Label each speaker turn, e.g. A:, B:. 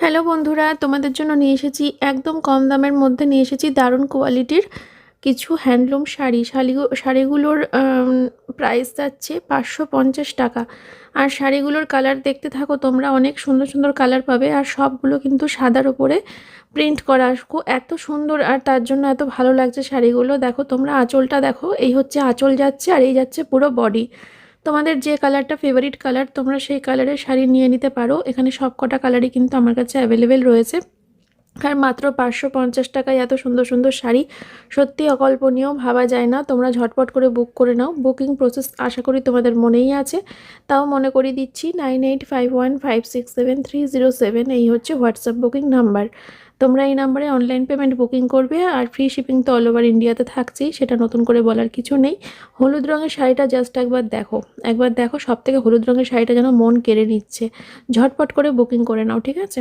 A: Hello বন্ধুরা, তোমাদের জন্য নিয়ে এসেছি একদম কম দামের মধ্যে নিয়ে এসেছি দারুণ কোয়ালিটির কিছু হ্যান্ডলুম শাড়িগুলোর প্রাইস যাচ্ছে 550 টাকা। আর শাড়িগুলোর কালার দেখতে থাকো, তোমরা অনেক সুন্দর সুন্দর কালার পাবে। আর সবগুলো কিন্তু সাদার ওপরে প্রিন্ট করা, এত সুন্দর আর তার জন্য এত ভালো লাগছে শাড়িগুলো। দেখো তোমরা, আঁচলটা দেখো, এই হচ্ছে আঁচল যাচ্ছে আর এই যাচ্ছে পুরো বডি। তোমাদের যে কালারটা ফেভারিট কালার তোমরা সেই কালারের শাড়ি নিয়ে নিতে পারো। এখানে সব কটা কালারই কিন্তু আমার কাছে অ্যাভেলেবেল রয়েছে। আর মাত্র 550 টাকায় এত সুন্দর সুন্দর শাড়ি, সত্যি অকল্পনীয়, ভাবা যায় না। তোমরা ঝটপট করে বুক করে নাও। বুকিং প্রসেস আশা করি তোমাদের মনেই আছে, তাও মনে করিয়ে দিচ্ছি। 9851567307 এই হচ্ছে হোয়াটসঅ্যাপ বুকিং নাম্বার। তোমরা এই নাম্বারে অনলাইন পেমেন্ট বুকিং করবে। আর ফ্রি শিপিং তো অল ওভার ইন্ডিয়াতে থাকছেই, সেটা নতুন করে বলার কিছু নেই। হলুদ রঙের শাড়িটা জাস্ট একবার দেখো, একবার দেখো, সব থেকে হলুদ রঙের শাড়িটা যেন মন কেড়ে নিচ্ছে। ঝটপট করে বুকিং করে নাও, ঠিক আছে?